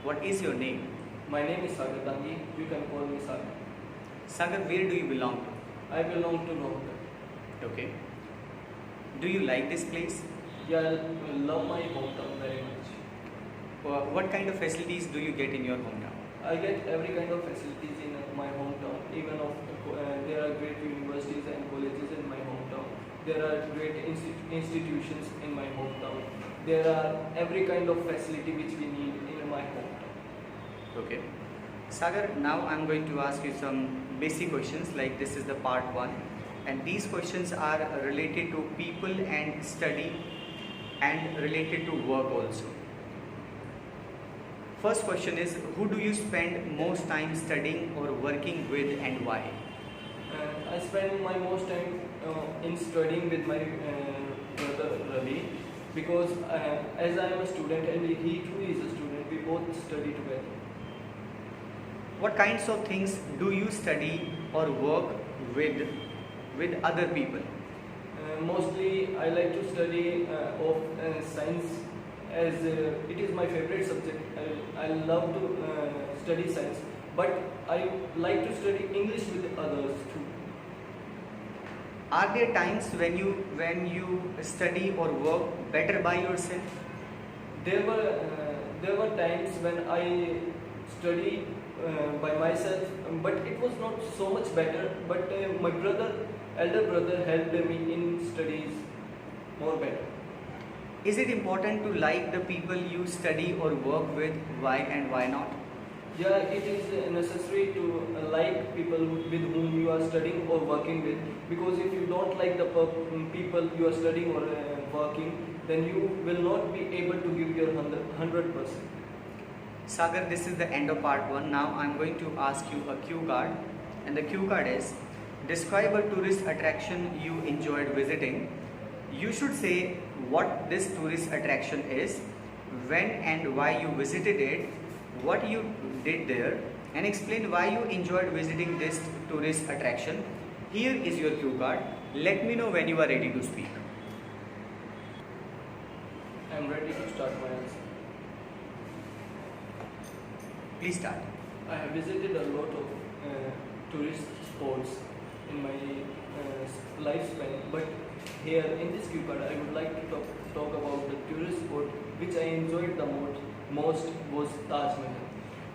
What is your name? My name is Sagar Dangi. You can call me Sagar. Sagar, where do you belong I belong to Rohtak. to? Okay. Do you like this place? Yeah, I love my hometown very much. What kind of facilities do you get in your hometown? I get every kind of facilities in my hometown. Even there are great universities and colleges in my hometown. There are great institutions in my hometown. There are every kind of facility which we need in my hometown. Okay. Sagar, now I'm going to ask you some basic questions, like this is the part 1, and these questions are related to people and study and related to work also. First question is, who do you spend most time studying or working with and why? I spend my most time in studying with my brother Ravi, because as I am a student and he too is a student, we both study together. What kinds of things do you study or work with other people? Mostly I like to study of science, as it is my favorite subject. I love to study science, but I like to study English with others too. Are there times when you study or work better by yourself? There were times when I studied by myself, but it was not so much better. But my elder brother, helped me in studies more better. Is it important to like the people you study or work with? Why and why not? Yeah, it is necessary to like people with whom you are studying or working with, because if you don't like the people you are studying or working, then you will not be able to give your 100%. Sagar, this is the end of part 1. Now I am going to ask you a cue card, and the cue card is, describe a tourist attraction you enjoyed visiting. You should say what this tourist attraction is, when and why you visited it, what you did there, and explain why you enjoyed visiting this tourist attraction. Here is your cue card. Let me know when you are ready to speak. I am ready to start my answer. Please start. I have visited a lot of tourist spots in my lifespan, but here in this cue card I would like to talk about the tourist spot which I enjoyed the most was Taj Mahal.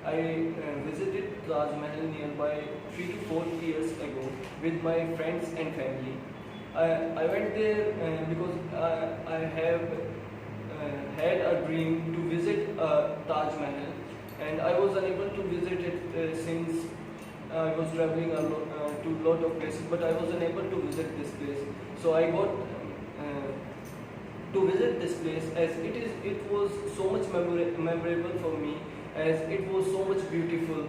I visited Taj Mahal nearby 3 to 4 years ago with my friends and family. I went there because I have had a dream to visit Taj Mahal, and I was unable to visit it since I was traveling to a lot of places, but I was unable to visit this place. So I got to visit this place, as it was so much memorable for me, as it was so much beautiful.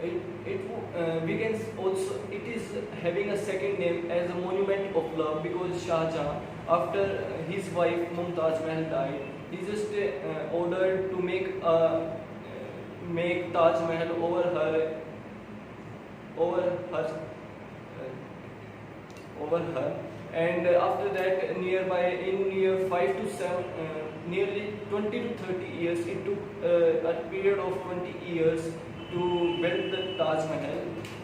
We can also, it is having a second name as a monument of love, because Shah Jahan, after his wife Mumtaz Mahal died, he just ordered to make Taj Mahal over her, and after that, near 5 to 7, nearly 20 to 30 years, it took a period of 20 years to build the Taj Mahal,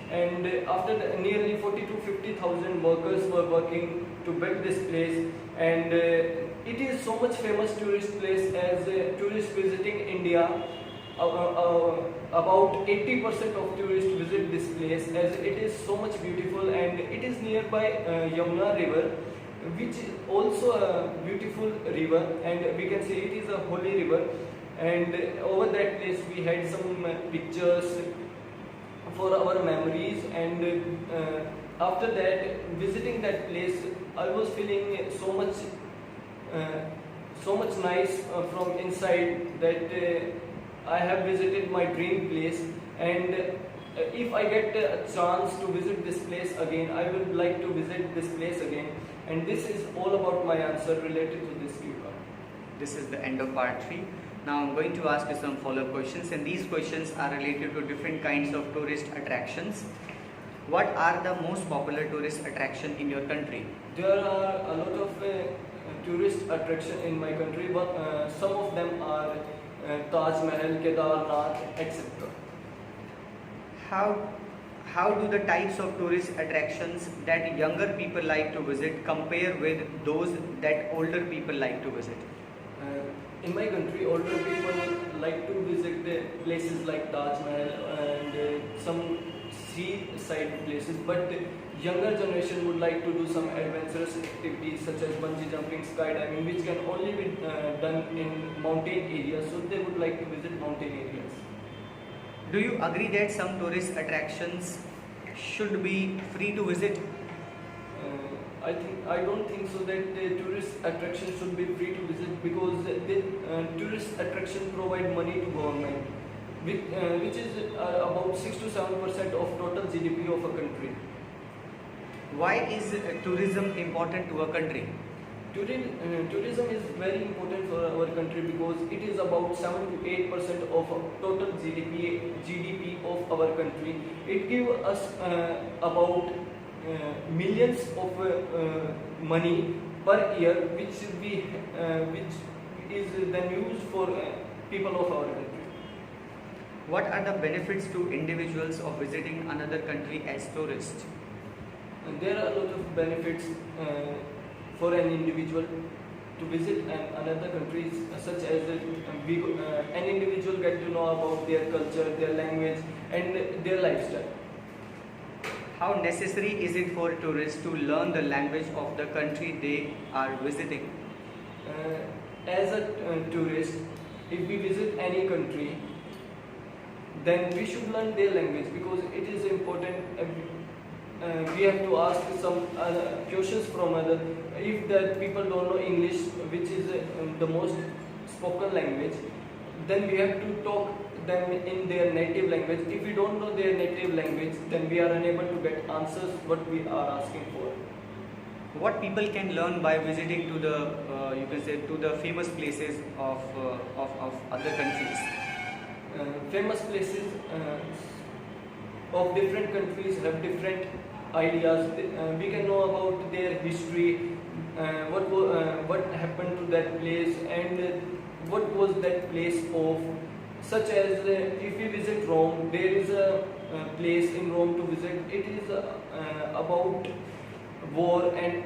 and after nearly 40 to 50,000 workers were working to build this place, and it is so much famous tourist place, as tourists visiting India. About 80% of tourists visit this place, as it is so much beautiful, and it is nearby Yamuna river, which is also a beautiful river, and we can say it is a holy river. And over that place we had some pictures for our memories, and after that, visiting that place, I was feeling so much nice from inside, that I have visited my dream place, and if I get a chance to visit this place again, I would like to visit this place again. And this is all about my answer related to this cue card. This is the end of part 3. Now I'm going to ask you some follow-up questions, and these questions are related to different kinds of tourist attractions. What are the most popular tourist attraction in your country? There are a lot of tourist attraction in my country, but some of them are Taj Mahal, Kedarnath, etc. How how do the types of tourist attractions that younger people like to visit compare with those that older people like to visit? In my country, older people like to visit the places like Taj Mahal and some seaside places, but the younger generation would like to do some adventurous activities such as bungee jumping, skydiving, which can only be done in mountain areas, so they would like to visit mountain areas. Do you agree that some tourist attractions should be free to visit? I don't think so that the tourist attraction should be free to visit, because the tourist attraction provide money to government, which is about 6 to 7% of total GDP of a country. Why is tourism important to a country? Tourism is very important for our country because it is about 7 to 8% of total GDP of our country. It gives us about millions of money per year, which is then used for people of our country. What are the benefits to individuals of visiting another country as tourists? And there are a lot of benefits for an individual to visit another country, such as an individual get to know about their culture, their language, and their lifestyle. How necessary is it for tourists to learn the language of the country they are visiting? As a tourist, if we visit any country, then we should learn their language, because it is important. We have to ask some questions from other. If that people don't know English, which is the most spoken language, then we have to talk them in their native language. If we don't know their native language, then we are unable to get answers what we are asking for. What people can learn by visiting to the you can say to the famous places of other countries? Famous places of different countries have different ideas. We can know about their history, what happened to that place, and what was that place of. Such as if we visit Rome, there is a place in Rome to visit. It is about war, and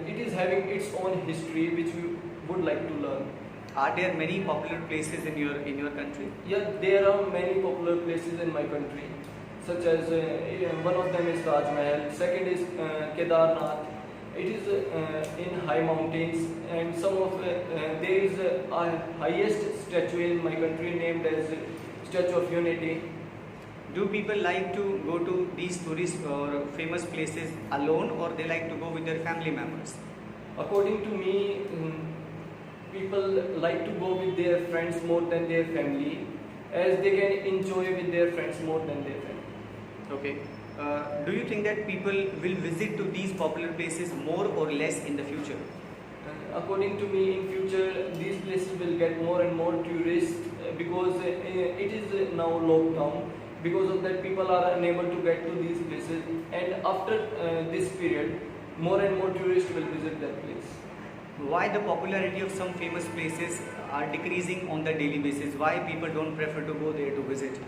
it is having its own history, which we would like to learn. Are there many popular places in your country? Yeah, there are many popular places in my country, such as one of them is Taj Mahal. Second is Kedarnath. It is in high mountains, and there is a highest statue in my country named as Statue of Unity. Do people like to go to these tourist or famous places alone, or they like to go with their family members? According to me, people like to go with their friends more than their family, as they can enjoy with their friends more than their family. Okay. Do you think that people will visit to these popular places more or less in the future? According to me, in future, these places will get more and more tourists, because it is now locked down. Because of that, people are unable to get to these places, and after this period, more and more tourists will visit that place. Why the popularity of some famous places are decreasing on the daily basis? Why people don't prefer to go there to visit?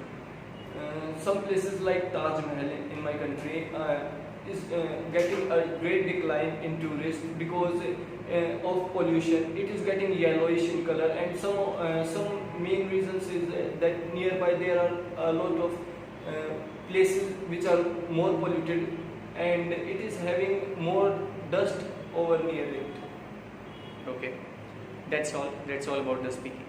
Some places like Taj Mahal in my country is getting a great decline in tourists because of pollution. It is getting yellowish in color, and some main reasons is that nearby there are a lot of places which are more polluted, and it is having more dust over near it. Okay, that's all about the speaking.